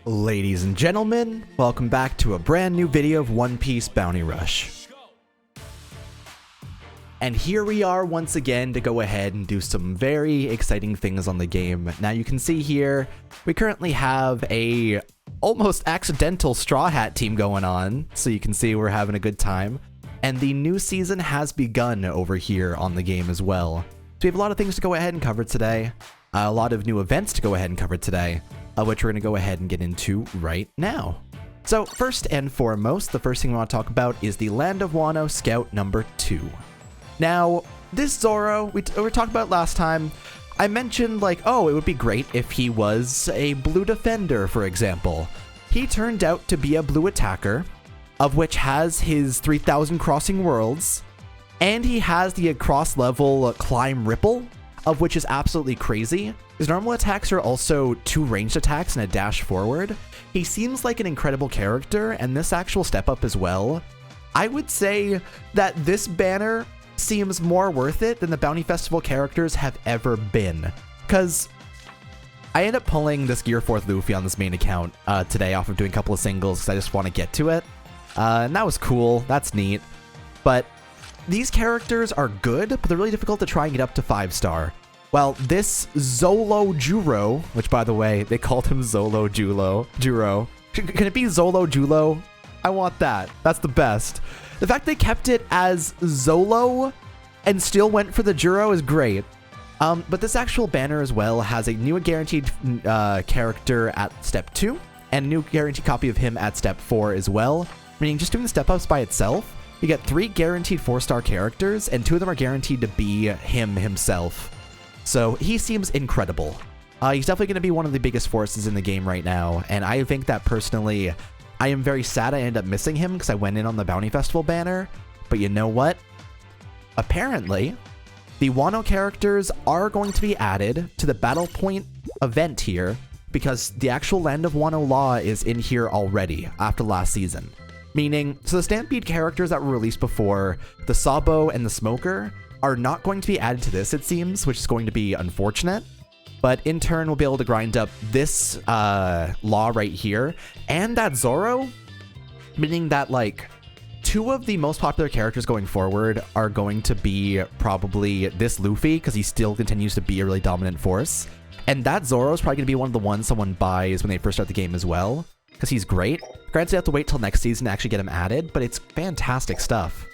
Ladies and gentlemen, welcome back to a brand new video of One Piece Bounty Rush. And here we are once again to go ahead and do some very exciting things on the game. Now you can see here, we currently have a almost accidental Straw Hat team going on, so you can see we're having a good time. And the new season has begun over here on the game as well. So we have a lot of things to go ahead and cover today, a lot of new events to go ahead and cover today, which we're going to go ahead and get into right now. So first and foremost, the first thing we want to talk about is the Land of Wano Scout number 2. Now, this Zoro, we talked about last time. I mentioned like, oh, it would be great if he was a blue defender, for example. He turned out to be a blue attacker, of which has his 3,000 crossing worlds, and he has the cross level climb ripple, of which is absolutely crazy. His normal attacks are also 2 ranged attacks and a dash forward. He seems like an incredible character, and this actual step up as well. I would say that this banner seems more worth it than the Bounty Festival characters have ever been. Because I ended up pulling this Gear 4th Luffy on this main account today off of doing a couple of singles because I just want to get to it. And that was cool. That's neat. But these characters are good, but they're really difficult to try and get up to 5-star. Well, this ZOLOJURO, which by the way, they called him ZOLOJURO. Can it be ZOLOJULO? I want that. That's the best. The fact they kept it as Zolo and still went for the Juro is great. But this actual banner as well has a new guaranteed character at step 2 and a new guaranteed copy of him at step 4 as well. Meaning just doing the step ups by itself, you get 3 guaranteed 4-star characters, and 2 of them are guaranteed to be himself. So he seems incredible. He's definitely going to be one of the biggest forces in the game right now, and I think that personally, I am very sad I ended up missing him because I went in on the Bounty Festival banner. But you know what? Apparently, the Wano characters are going to be added to the Battle Point event here because the actual Land of Wano law is in here already after last season. Meaning, so the Stampede characters that were released before, the Sabo and the Smoker, are not going to be added to this, it seems, which is going to be unfortunate. But in turn, we'll be able to grind up this law right here, and that Zoro, meaning that, like, 2 of the most popular characters going forward are going to be probably this Luffy, because he still continues to be a really dominant force. And that Zoro is probably going to be one of the ones someone buys when they first start the game as well, because he's great. Granted, you have to wait till next season to actually get him added, but it's fantastic stuff.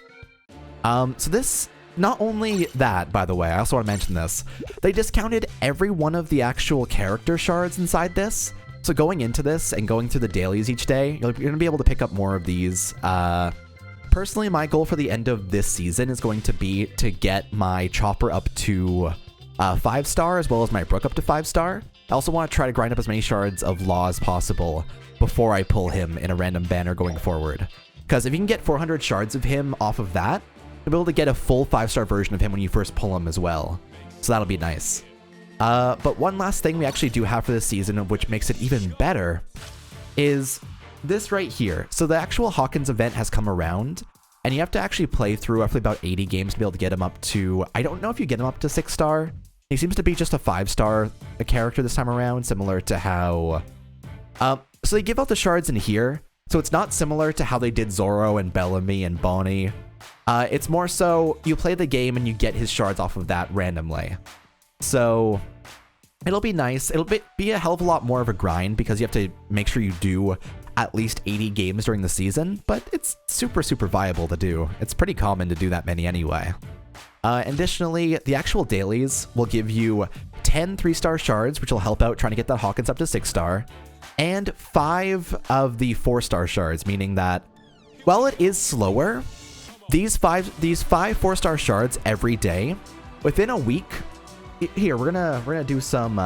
So this, not only that, by the way, I also want to mention this, they discounted every one of the actual character shards inside this. So going into this and going through the dailies each day, you're going to be able to pick up more of these. Personally, my goal for the end of this season is going to be to get my Chopper up to 5-star, as well as my Brook up to 5-star. I also want to try to grind up as many shards of Law as possible before I pull him in a random banner going forward. Because if you can get 400 shards of him off of that, you'll be able to get a full 5-star version of him when you first pull him as well. So that'll be nice. But one last thing we actually do have for this season, which makes it even better, is this right here. So the actual Hawkins event has come around, and you have to actually play through roughly about 80 games to be able to get him up to, I don't know if you get him up to 6-star. He seems to be just a 5-star character this time around, similar to how... so they give out the shards in here, so it's not similar to how they did Zoro and Bellamy and Bonnie. It's more so you play the game and you get his shards off of that randomly. So it'll be nice. It'll be a hell of a lot more of a grind because you have to make sure you do at least 80 games during the season, but it's super, super viable to do. It's pretty common to do that many anyway. Additionally, the actual dailies will give you 10 3-star shards, which will help out trying to get that Hawkins up to 6-star, and 5 of the 4-star shards, meaning that while it is slower, these 5 4-star shards every day, within a week, here, we're gonna do some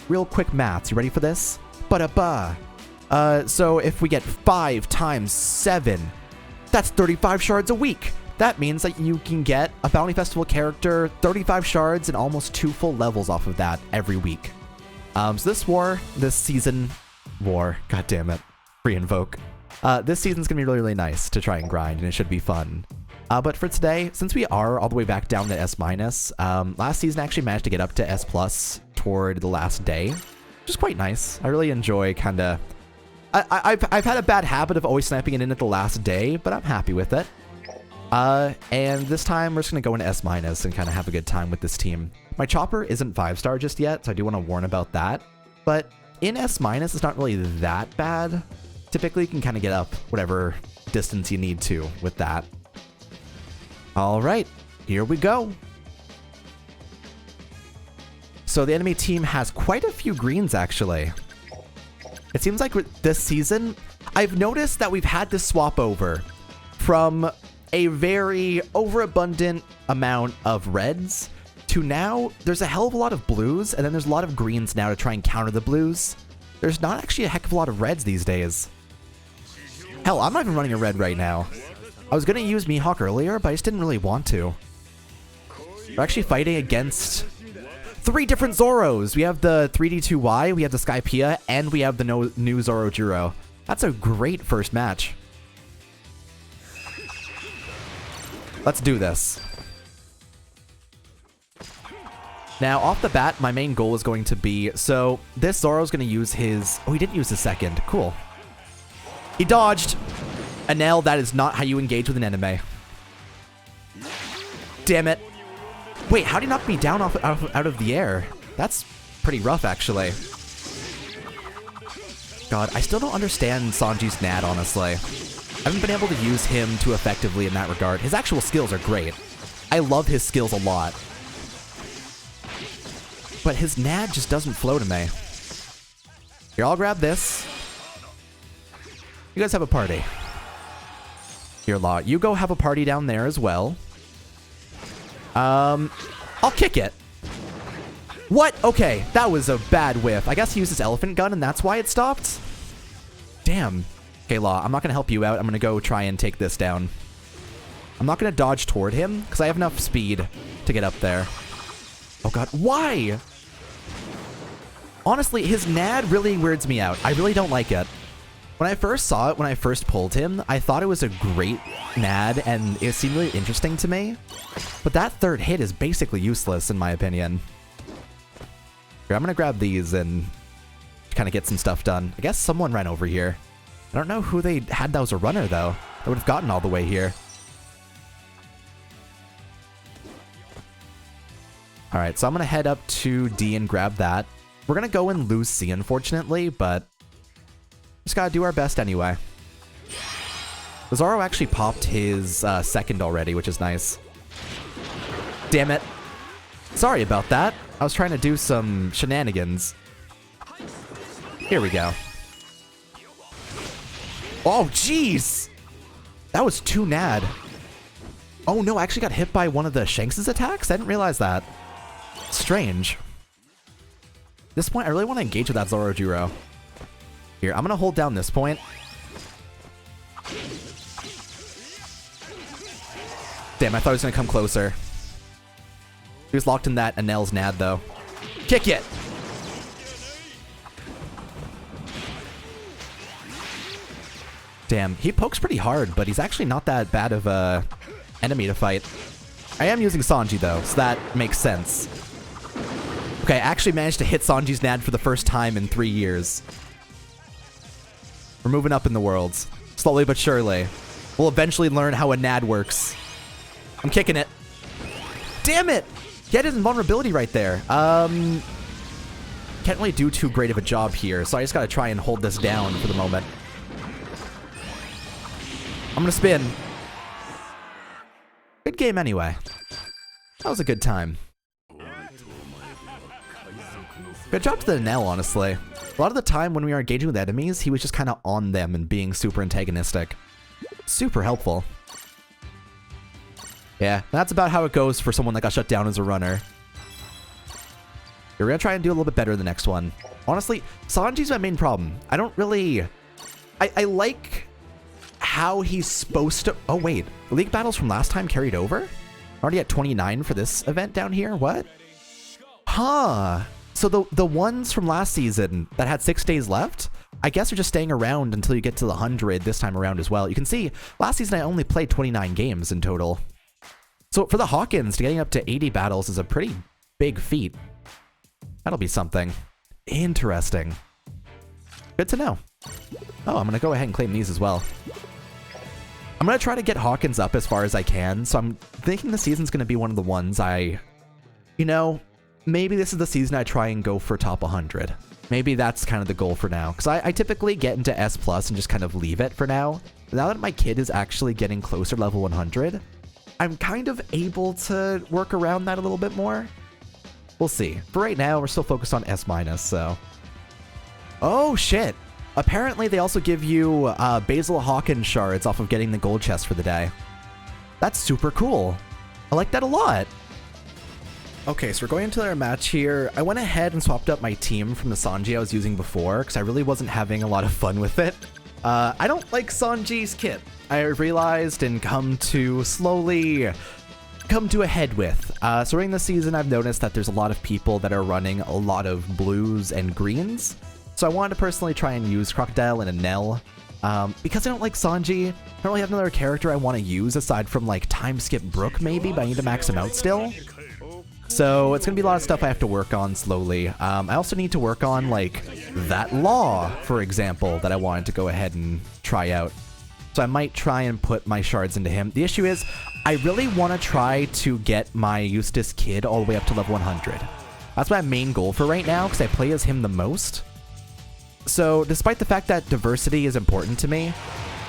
real quick maths. You ready for this? So if we get 5 times 7, that's 35 shards a week. That means that you can get a Bounty Festival character, 35 shards, and almost 2 full levels off of that every week. So this season, god damn it, re-invoke. This season's gonna be really, really nice to try and grind, and it should be fun. But for today, since we are all the way back down to S-, last season I actually managed to get up to S+ toward the last day, which is quite nice. I really enjoy kind of I've had a bad habit of always sniping it in at the last day, but I'm happy with it. And this time we're just gonna go into S- and kind of have a good time with this team. My chopper isn't 5-star just yet, so I do want to warn about that. But in S-, it's not really that bad. Typically, you can kind of get up whatever distance you need to with that. All right, here we go. So the enemy team has quite a few greens, actually. It seems like this season, I've noticed that we've had to swap over from a very overabundant amount of reds to now there's a hell of a lot of blues, and then there's a lot of greens now to try and counter the blues. There's not actually a heck of a lot of reds these days. Hell, I'm not even running a red right now. I was going to use Mihawk earlier, but I just didn't really want to. We're actually fighting against 3 different Zoros. We have the 3D2Y, we have the Skypiea, and we have the new ZOLOJURO. That's a great first match. Let's do this. Now, off the bat, my main goal is going to be... So, this Zoro's going to use his... Oh, he didn't use his second. Cool. He dodged. Anel, that is not how you engage with an enemy. Damn it. Wait, how did he knock me down out of the air? That's pretty rough, actually. God, I still don't understand Sanji's NAD, honestly. I haven't been able to use him too effectively in that regard. His actual skills are great. I love his skills a lot. But his NAD just doesn't flow to me. Here, I'll grab this. You guys have a party. Here, Law, you go have a party down there as well. I'll kick it. What? Okay, that was a bad whiff. I guess he used his elephant gun and that's why it stopped? Damn. Okay, Law, I'm not going to help you out. I'm going to go try and take this down. I'm not going to dodge toward him because I have enough speed to get up there. Oh god, why? Honestly, his NAD really weirds me out. I really don't like it. When I first saw it, when I first pulled him, I thought it was a great NAD and it seemed really interesting to me. But that third hit is basically useless in my opinion. Here, I'm going to grab these and kind of get some stuff done. I guess someone ran over here. I don't know who they had that was a runner though. I would have gotten all the way here. Alright, so I'm going to head up to D and grab that. We're going to go and lose C, unfortunately, but just got to do our best anyway. Zoro actually popped his second already, which is nice. Damn it. Sorry about that. I was trying to do some shenanigans. Here we go. Oh, jeez! That was too nad. Oh no, I actually got hit by one of the Shanks' attacks? I didn't realize that. Strange. At this point, I really want to engage with that ZOLOJURO. Here, I'm going to hold down this point. Damn, I thought he was going to come closer. He was locked in that Anel's NAD, though. Kick it! Damn, he pokes pretty hard, but he's actually not that bad of a enemy to fight. I am using Sanji, though, so that makes sense. Okay, I actually managed to hit Sanji's NAD for the first time in 3 years. We're moving up in the world. Slowly but surely. We'll eventually learn how a NAD works. I'm kicking it. Damn it! He had his invulnerability right there. Can't really do too great of a job here, so I just gotta try and hold this down for the moment. I'm gonna spin. Good game anyway. That was a good time. Good job to the Nell, honestly. A lot of the time when we were engaging with enemies, he was just kind of on them and being super antagonistic. Super helpful. Yeah, that's about how it goes for someone that got shut down as a runner. We're gonna try and do a little bit better in the next one. Honestly, Sanji's my main problem. I don't really... I like how he's supposed to... Oh, wait. League battles from last time carried over? Already at 29 for this event down here? What? Huh. So the ones from last season that had 6 days left, I guess are just staying around until you get to the 100 this time around as well. You can see, last season I only played 29 games in total. So for the Hawkins, getting up to 80 battles is a pretty big feat. That'll be something. Interesting. Good to know. Oh, I'm going to go ahead and claim these as well. I'm going to try to get Hawkins up as far as I can, so I'm thinking the season's going to be one of the ones you know, maybe this is the season I try and go for top 100. Maybe that's kind of the goal for now, because I typically get into S+ and just kind of leave it for now. But now that my kid is actually getting closer to level 100, I'm kind of able to work around that a little bit more. We'll see. For right now, we're still focused on S-, so... Oh, shit! Apparently, they also give you Basil Hawkins shards off of getting the gold chest for the day. That's super cool. I like that a lot. Okay, so we're going into our match here. I went ahead and swapped up my team from the Sanji I was using before, because I really wasn't having a lot of fun with it. I don't like Sanji's kit. I realized and come to a head with. So during this season, I've noticed that there's a lot of people that are running a lot of blues and greens. So I wanted to personally try and use Crocodile and Enel. Because I don't like Sanji, I don't really have another character I want to use aside from like Time Skip Brook maybe, but I need to max him out still. So it's going to be a lot of stuff I have to work on slowly. I also need to work on like that law, for example, that I wanted to go ahead and try out. So I might try and put my shards into him. The issue is I really want to try to get my Eustace Kid all the way up to level 100. That's my main goal for right now because I play as him the most. So despite the fact that diversity is important to me,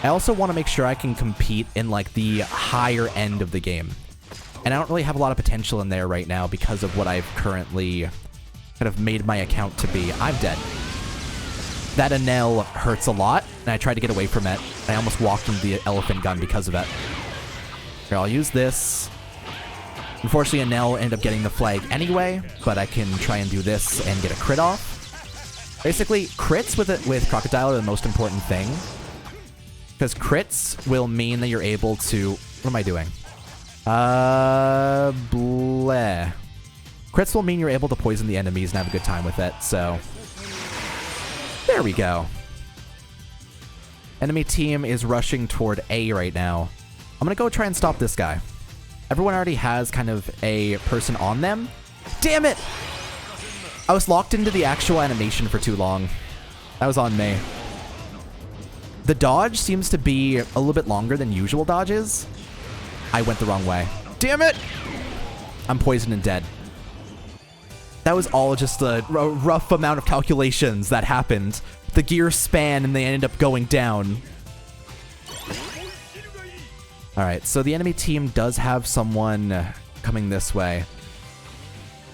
I also want to make sure I can compete in like the higher end of the game. And I don't really have a lot of potential in there right now because of what I've currently kind of made my account to be. I'm dead. That Enel hurts a lot, and I tried to get away from it. I almost walked into the elephant gun because of it. Here, I'll use this. Unfortunately, Enel ended up getting the flag anyway, but I can try and do this and get a crit off. Basically, crits with Crocodile are the most important thing. Because crits will mean that you're able to... What am I doing? Bleh. Crits will mean you're able to poison the enemies and have a good time with it, so... There we go. Enemy team is rushing toward A right now. I'm gonna go try and stop this guy. Everyone already has kind of a person on them. Damn it! I was locked into the actual animation for too long. That was on me. The dodge seems to be a little bit longer than usual dodges. I went the wrong way. Damn it! I'm poisoned and dead. That was all just a rough amount of calculations that happened. The gears span and they ended up going down. Alright, so the enemy team does have someone coming this way.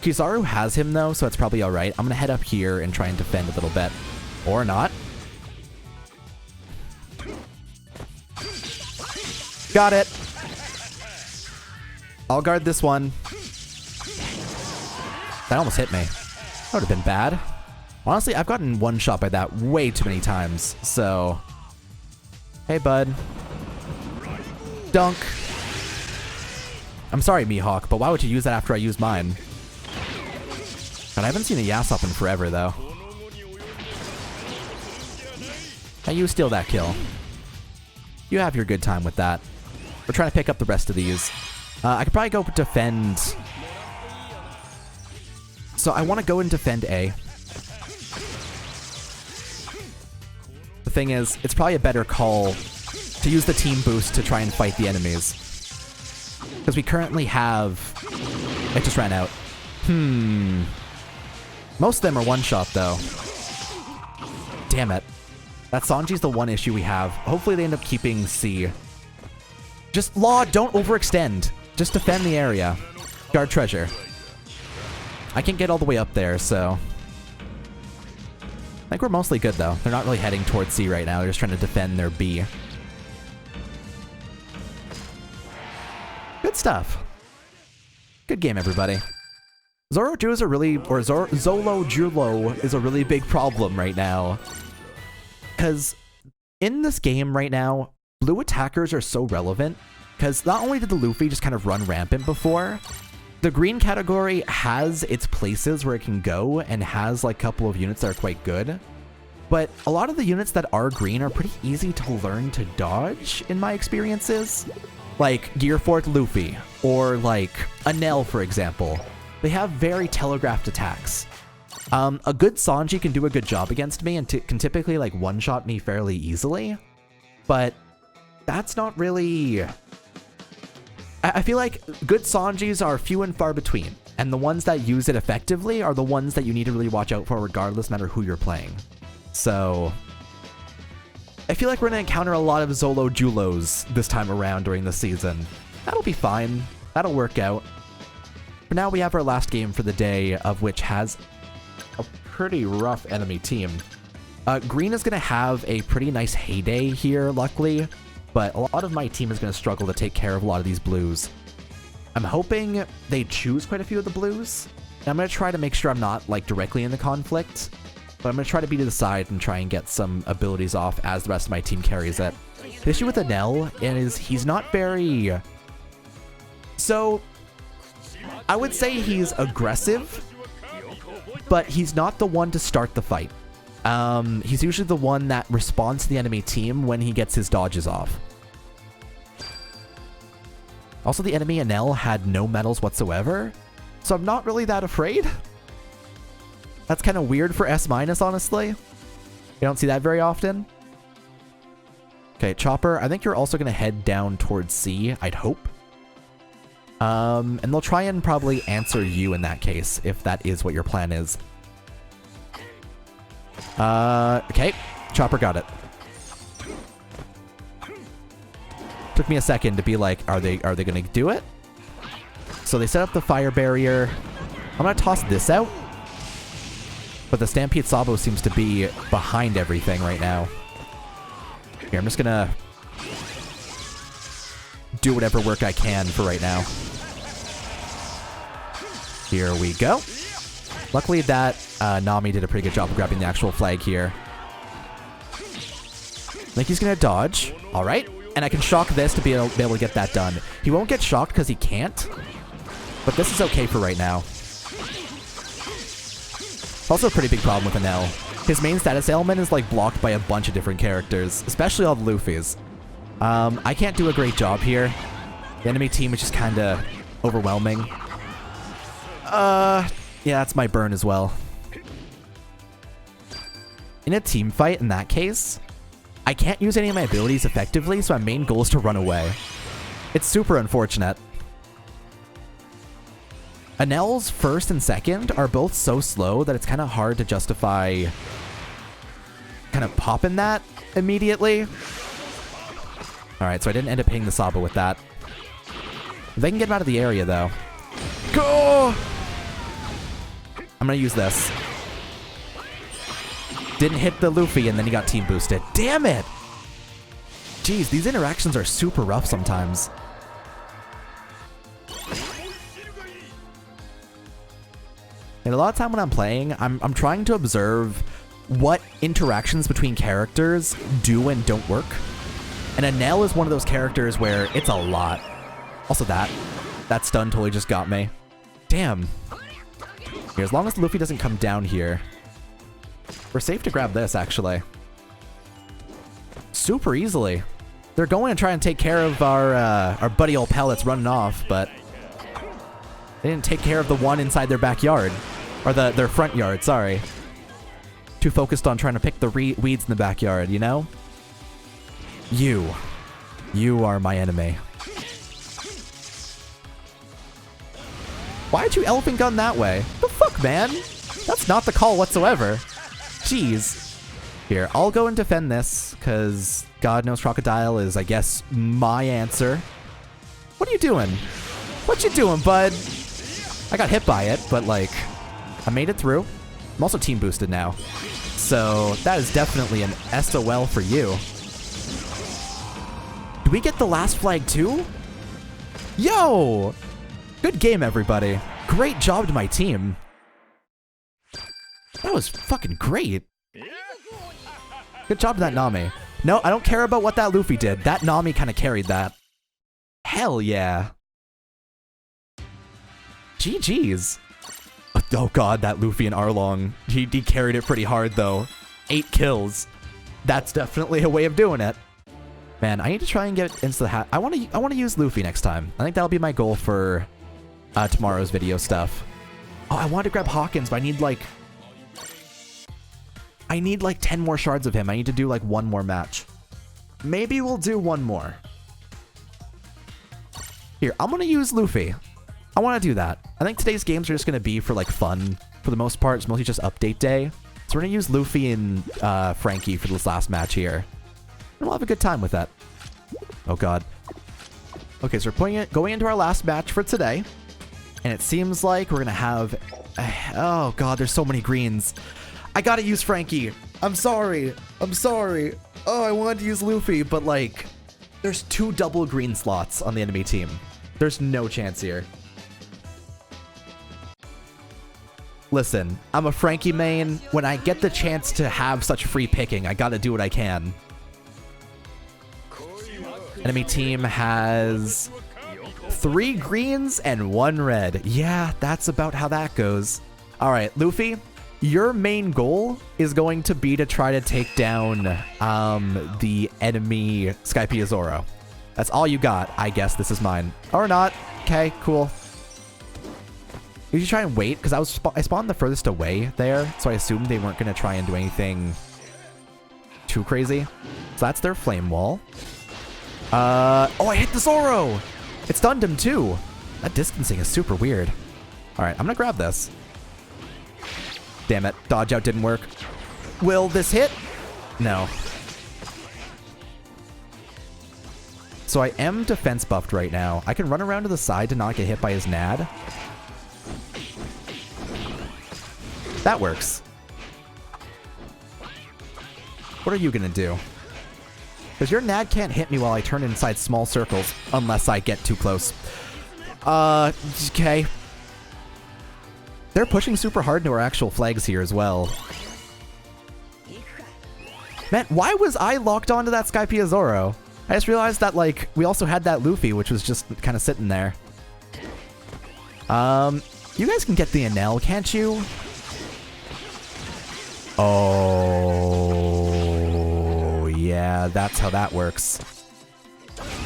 Kizaru has him though, so it's probably alright. I'm gonna head up here and try and defend a little bit. Or not. Got it! I'll guard this one. That almost hit me. That would have been bad. Honestly, I've gotten one shot by that way too many times, so... Hey, bud. Dunk. I'm sorry, Mihawk, but why would you use that after I use mine? God, I haven't seen a Yasop in forever, though. And you steal that kill. You have your good time with that. We're trying to pick up the rest of these. I could probably go defend... So I want to go and defend A. The thing is, it's probably a better call to use the team boost to try and fight the enemies. Because we currently have... It just ran out. Most of them are one-shot, though. Damn it. That Sanji's the one issue we have. Hopefully they end up keeping C. Just, Law, don't overextend. Just defend the area. Guard treasure. I can't get all the way up there, so... I think we're mostly good, though. They're not really heading towards C right now. They're just trying to defend their B. Good stuff. Good game, everybody. ZOLOJURO is a really... Or ZOLOJURO is a really big problem right now. Because in this game right now, blue attackers are so relevant. Because not only did the Luffy just kind of run rampant before... The green category has its places where it can go and has like a couple of units that are quite good. But a lot of the units that are green are pretty easy to learn to dodge in my experiences. Like Gear Fort Luffy or like Enel, for example. They have very telegraphed attacks. A good Sanji can do a good job against me and can typically like one-shot me fairly easily, but that's not really... I feel like good Sanjis are few and far between, and the ones that use it effectively are the ones that you need to really watch out for regardless, no matter who you're playing. So I feel like we're going to encounter a lot of ZOLOJUROs this time around during the season. That'll be fine. That'll work out. For now, we have our last game for the day, of which has a pretty rough enemy team. Green is going to have a pretty nice heyday here, luckily, but a lot of my team is going to struggle to take care of a lot of these blues. I'm hoping they choose quite a few of the blues, and I'm going to try to make sure I'm not, like, directly in the conflict, but I'm going to try to be to the side and try and get some abilities off as the rest of my team carries it. The issue with Enel is he's not very... So, I would say he's aggressive, but he's not the one to start the fight. He's usually the one that responds to the enemy team when he gets his dodges off. Also, the enemy Enel had no medals whatsoever, so I'm not really that afraid. That's kind of weird for S-, honestly. You don't see that very often. Okay, Chopper, I think you're also going to head down towards C, I'd hope. And they'll try and probably answer you in that case, if that is what your plan is. Okay, Chopper got it. Took me a second to be like, are they gonna do it? So they set up the fire barrier. I'm gonna toss this out. But the Stampede Sabo seems to be behind everything right now. Here, I'm just gonna do whatever work I can for right now. Here we go. Luckily that Nami did a pretty good job of grabbing the actual flag here. I think he's gonna dodge. All right. And I can shock this to be able to get that done. He won't get shocked because he can't. But this is okay for right now. Also a pretty big problem with Enel. His main status ailment is like blocked by a bunch of different characters, especially all the Luffy's. I can't do a great job here. The enemy team is just kind of overwhelming. Yeah, that's my burn as well. In a team fight, in that case, I can't use any of my abilities effectively, so my main goal is to run away. It's super unfortunate. Enel's first and second are both so slow that it's kind of hard to justify kind of popping that immediately. Alright, so I didn't end up hitting the Sabo with that. They can get him out of the area, though. Go! I'm gonna use this. Didn't hit the Luffy, and then he got team boosted. Damn it! Jeez, these interactions are super rough sometimes. And a lot of time when I'm playing, I'm trying to observe what interactions between characters do and don't work. And Enel is one of those characters where it's a lot. Also that stun totally just got me. Damn. Here, as long as Luffy doesn't come down here, we're safe to grab this, actually. Super easily. They're going to try and take care of our buddy old pal that's running off, but they didn't take care of the one inside their backyard. Or their front yard, sorry. Too focused on trying to pick the weeds in the backyard, you know? You are my enemy. Why'd you elephant gun that way? The fuck, man? That's not the call whatsoever. Jeez. Here, I'll go and defend this, because God knows Crocodile is, I guess, my answer. What are you doing? What you doing, bud? I got hit by it, but, like, I made it through. I'm also team boosted now. So, that is definitely an SOL for you. Do we get the last flag, too? Yo! Good game, everybody. Great job to my team. That was fucking great. Good job to that Nami. No, I don't care about what that Luffy did. That Nami kind of carried that. Hell yeah. GG's. Oh god, that Luffy and Arlong. He carried it pretty hard, though. 8 kills. That's definitely a way of doing it. Man, I need to try and get into the hat. I want to use Luffy next time. I think that'll be my goal for tomorrow's video stuff. Oh, I wanted to grab Hawkins, but I need, like, I need like 10 more shards of him. I need to do like one more match. Maybe we'll do one more. Here, I'm going to use Luffy. I want to do that. I think today's games are just going to be for like fun for the most part. It's mostly just update day. So we're going to use Luffy and Frankie for this last match here. And we'll have a good time with that. Oh, God. Okay, so we're going into our last match for today. And it seems like we're going to have... oh, God, there's so many greens. I got to use Frankie. I'm sorry. I'm sorry. Oh, I wanted to use Luffy, but like... there's 2 double green slots on the enemy team. There's no chance here. Listen, I'm a Frankie main. When I get the chance to have such free picking, I gotta do what I can. Enemy team has 3 greens and 1 red. Yeah, that's about how that goes. All right, Luffy, your main goal is going to be to try to take down the enemy Skypiea Zoro. That's all you got. I guess this is mine. Or not. Okay, cool. You should try and wait, because I spawned the furthest away there, so I assumed they weren't going to try and do anything too crazy. So that's their flame wall. Oh, I hit the Zoro! It stunned him too. That distancing is super weird. All right, I'm going to grab this. Damn it, dodge out didn't work. Will this hit? No. So I am defense buffed right now. I can run around to the side to not get hit by his NAD. That works. What are you gonna do? Because your NAD can't hit me while I turn inside small circles unless I get too close. Okay. They're pushing super hard into our actual flags here as well. Man, why was I locked onto that Skypiea Zoro? I just realized that, like, we also had that Luffy, which was just kind of sitting there. You guys can get the Enel, can't you? Oh, yeah, that's how that works.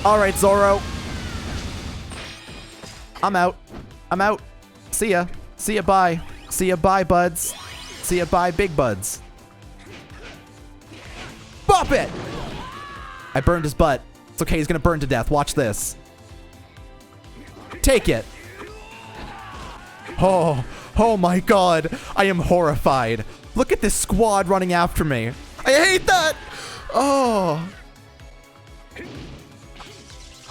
All right, Zoro. I'm out. I'm out. See ya. See ya, bye. See ya, bye, buds. See ya, bye, big buds. Bop it! I burned his butt. It's okay, he's gonna burn to death. Watch this. Take it. Oh my God. I am horrified. Look at this squad running after me. I hate that. Oh.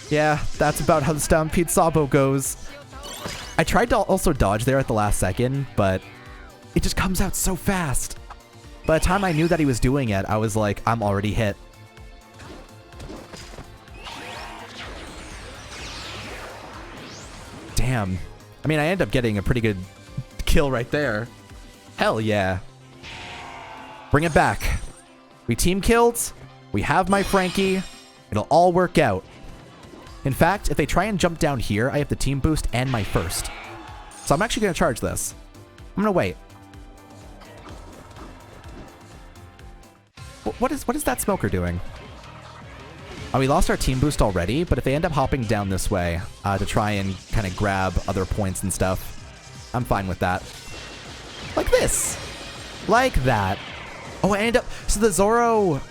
Yeah, that's about how the Stampede Sabo goes. I tried to also dodge there at the last second, but it just comes out so fast. By the time I knew that he was doing it, I was like, I'm already hit. Damn. I mean, I ended up getting a pretty good kill right there. Hell yeah. Bring it back. We team killed. We have my Frankie. It'll all work out. In fact, if they try and jump down here, I have the team boost and my first. So I'm actually going to charge this. I'm going to wait. What is that smoker doing? Oh, we lost our team boost already, but if they end up hopping down this way to try and kind of grab other points and stuff, I'm fine with that. Like this. Like that. Oh, I end up... So the Zoro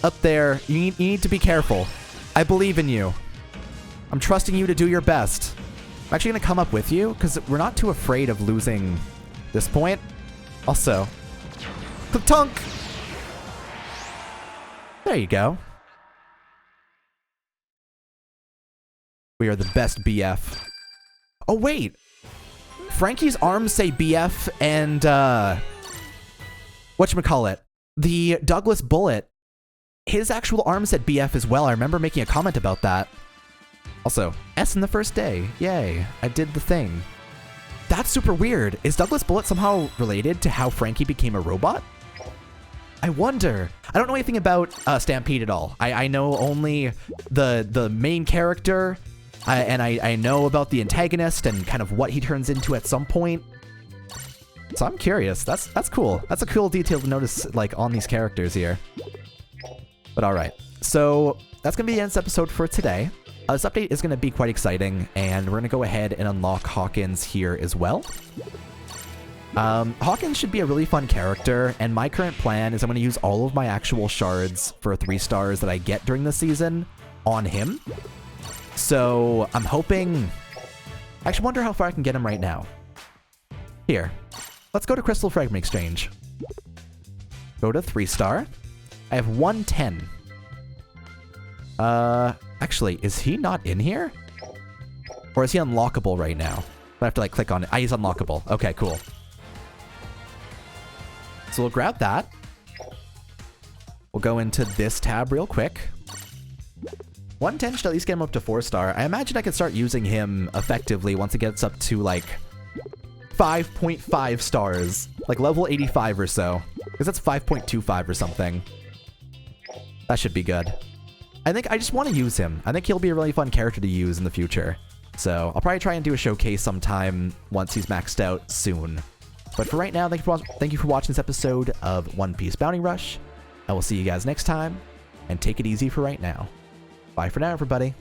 up there, you need to be careful. I believe in you. I'm trusting you to do your best. I'm actually going to come up with you, because we're not too afraid of losing this point. Also, Tunk! There you go. We are the best BF. Oh, wait. Frankie's arms say BF and, whatchamacallit? The Douglas Bullet, his actual arm said BF as well. I remember making a comment about that. Also, S in the first day. Yay. I did the thing. That's super weird. Is Douglas Bullet somehow related to how Frankie became a robot? I wonder. I don't know anything about Stampede at all. I know only the main character, and I know about the antagonist and kind of what he turns into at some point. So I'm curious. That's cool. That's a cool detail to notice, like, on these characters here. But all right. So that's going to be the end of this episode for today. This update is going to be quite exciting, and we're going to go ahead and unlock Hawkins here as well. Hawkins should be a really fun character, and my current plan is I'm going to use all of my actual shards for 3 stars that I get during the season on him. So I'm hoping... I actually wonder how far I can get him right now. Here. Let's go to Crystal Fragment Exchange. Go to 3-star. I have 110. Actually, is he not in here? Or is he unlockable right now? I have to like click on it. Ah, he's unlockable. Okay, cool. So we'll grab that. We'll go into this tab real quick. 110 should at least get him up to 4-star. I imagine I could start using him effectively once it gets up to like 5.5 stars. Like level 85 or so. Because that's 5.25 or something. That should be good. I think I just want to use him. I think he'll be a really fun character to use in the future. So I'll probably try and do a showcase sometime once he's maxed out soon. But for right now, thank you for watching this episode of One Piece Bounty Rush. I will see you guys next time, and take it easy for right now. Bye for now, everybody.